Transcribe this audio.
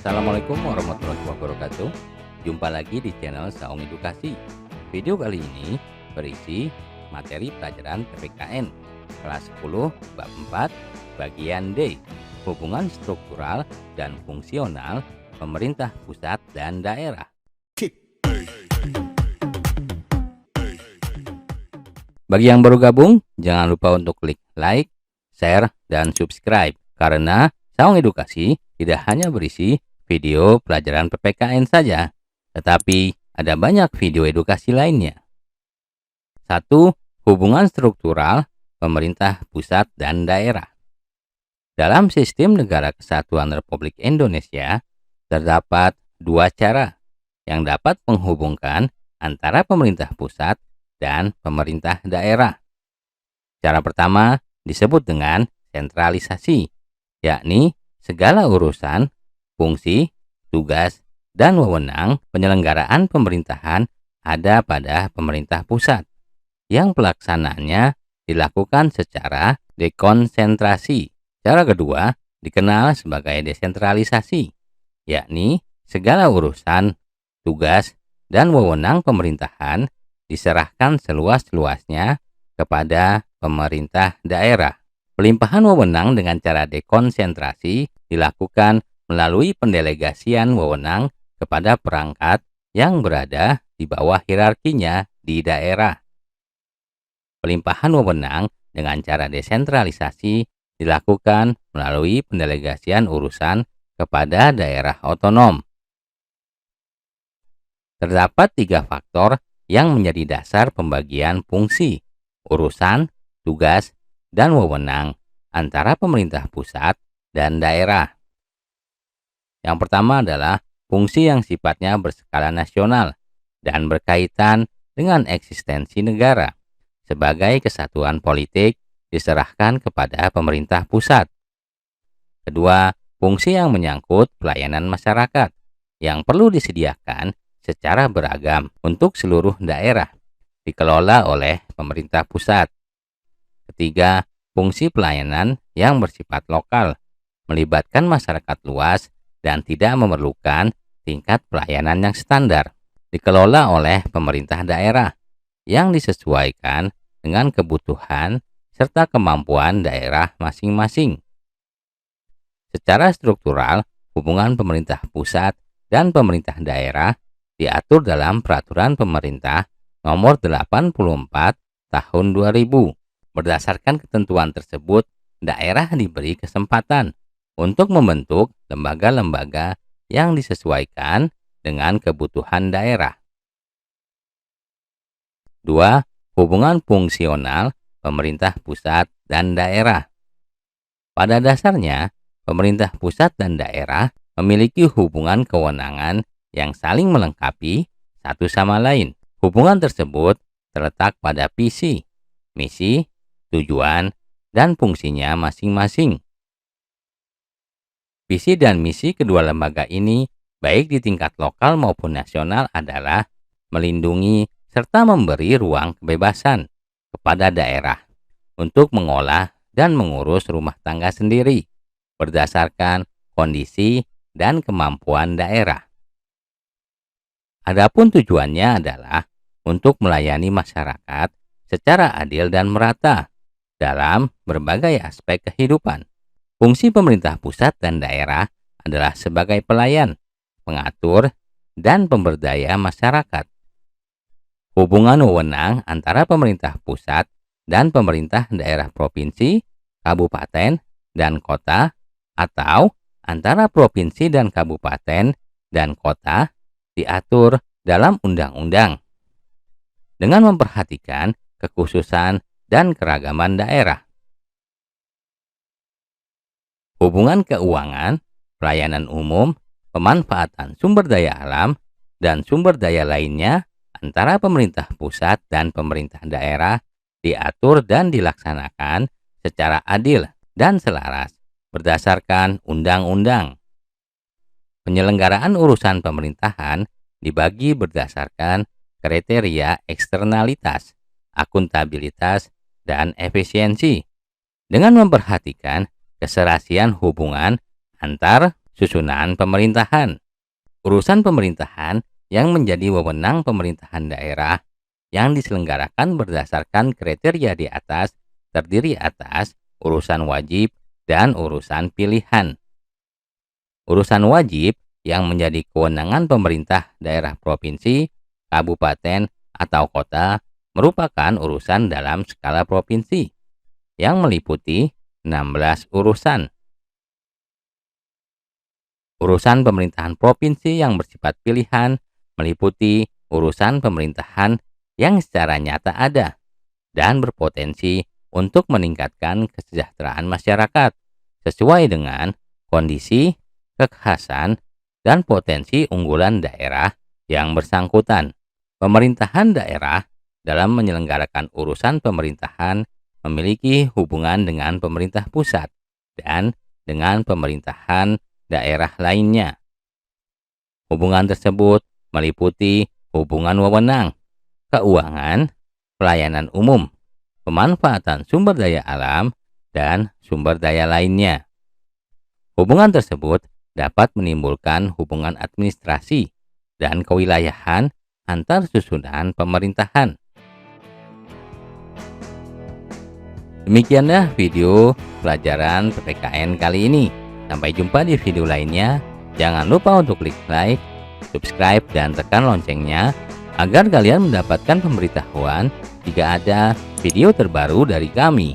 Assalamualaikum warahmatullahi wabarakatuh. Jumpa lagi di channel Saung Edukasi. Video kali ini berisi materi pelajaran PPKN kelas 10 bab 4 bagian D, hubungan struktural dan fungsional pemerintah pusat dan daerah. Bagi yang baru gabung, jangan lupa untuk klik like, share, dan subscribe karena Saung Edukasi tidak hanya berisi video pelajaran PPKN saja, tetapi ada banyak video edukasi lainnya. 1. Hubungan struktural pemerintah pusat dan daerah. Dalam sistem Negara Kesatuan Republik Indonesia, terdapat dua cara yang dapat menghubungkan antara pemerintah pusat dan pemerintah daerah. Cara pertama disebut dengan sentralisasi, yakni segala urusan, fungsi, tugas, dan wewenang penyelenggaraan pemerintahan ada pada pemerintah pusat, yang pelaksanaannya dilakukan secara dekonsentrasi. Cara kedua dikenal sebagai desentralisasi, yakni segala urusan, tugas, dan wewenang pemerintahan diserahkan seluas-luasnya kepada pemerintah daerah. Pelimpahan wewenang dengan cara dekonsentrasi dilakukan melalui pendelegasian wewenang kepada perangkat yang berada di bawah hierarkinya di daerah. Pelimpahan wewenang dengan cara desentralisasi dilakukan melalui pendelegasian urusan kepada daerah otonom. Terdapat tiga faktor yang menjadi dasar pembagian fungsi, urusan, tugas, dan wewenang antara pemerintah pusat dan daerah. Yang pertama adalah fungsi yang sifatnya berskala nasional dan berkaitan dengan eksistensi negara sebagai kesatuan politik diserahkan kepada pemerintah pusat. Kedua, fungsi yang menyangkut pelayanan masyarakat yang perlu disediakan secara beragam untuk seluruh daerah dikelola oleh pemerintah pusat. Ketiga, fungsi pelayanan yang bersifat lokal, melibatkan masyarakat luas dan tidak memerlukan tingkat pelayanan yang standar, dikelola oleh pemerintah daerah yang disesuaikan dengan kebutuhan serta kemampuan daerah masing-masing. Secara struktural, hubungan pemerintah pusat dan pemerintah daerah diatur dalam Peraturan Pemerintah Nomor 84 Tahun 2000. Berdasarkan ketentuan tersebut, daerah diberi kesempatan untuk membentuk lembaga-lembaga yang disesuaikan dengan kebutuhan daerah. 2. Hubungan fungsional pemerintah pusat dan daerah. Pada dasarnya, pemerintah pusat dan daerah memiliki hubungan kewenangan yang saling melengkapi satu sama lain. Hubungan tersebut terletak pada visi, misi, tujuan, dan fungsinya masing-masing. Visi dan misi kedua lembaga ini, baik di tingkat lokal maupun nasional, adalah melindungi serta memberi ruang kebebasan kepada daerah untuk mengolah dan mengurus rumah tangga sendiri berdasarkan kondisi dan kemampuan daerah. Adapun tujuannya adalah untuk melayani masyarakat secara adil dan merata dalam berbagai aspek kehidupan. Fungsi pemerintah pusat dan daerah adalah sebagai pelayan, pengatur, dan pemberdaya masyarakat. Hubungan wewenang antara pemerintah pusat dan pemerintah daerah provinsi, kabupaten, dan kota, atau antara provinsi dan kabupaten dan kota diatur dalam undang-undang dengan memperhatikan kekhususan dan keragaman daerah. Hubungan keuangan, pelayanan umum, pemanfaatan sumber daya alam, dan sumber daya lainnya antara pemerintah pusat dan pemerintah daerah diatur dan dilaksanakan secara adil dan selaras berdasarkan undang-undang. Penyelenggaraan urusan pemerintahan dibagi berdasarkan kriteria eksternalitas, akuntabilitas, dan efisiensi dengan memperhatikan keserasian hubungan antar susunan pemerintahan. Urusan pemerintahan yang menjadi wewenang pemerintahan daerah yang diselenggarakan berdasarkan kriteria di atas terdiri atas urusan wajib dan urusan pilihan. Urusan wajib yang menjadi kewenangan pemerintah daerah provinsi, kabupaten, atau kota merupakan urusan dalam skala provinsi yang meliputi 16 urusan. Urusan pemerintahan provinsi yang bersifat pilihan meliputi urusan pemerintahan yang secara nyata ada dan berpotensi untuk meningkatkan kesejahteraan masyarakat sesuai dengan kondisi, kekhasan, dan potensi unggulan daerah yang bersangkutan. Pemerintahan daerah dalam menyelenggarakan urusan pemerintahan memiliki hubungan dengan pemerintah pusat dan dengan pemerintahan daerah lainnya. Hubungan tersebut meliputi hubungan wewenang, keuangan, pelayanan umum, pemanfaatan sumber daya alam, dan sumber daya lainnya. Hubungan tersebut dapat menimbulkan hubungan administrasi dan kewilayahan antar susunan pemerintahan. Demikianlah video pelajaran PPKN kali ini. Sampai jumpa di video lainnya. Jangan lupa untuk klik like, subscribe, dan tekan loncengnya agar kalian mendapatkan pemberitahuan jika ada video terbaru dari kami.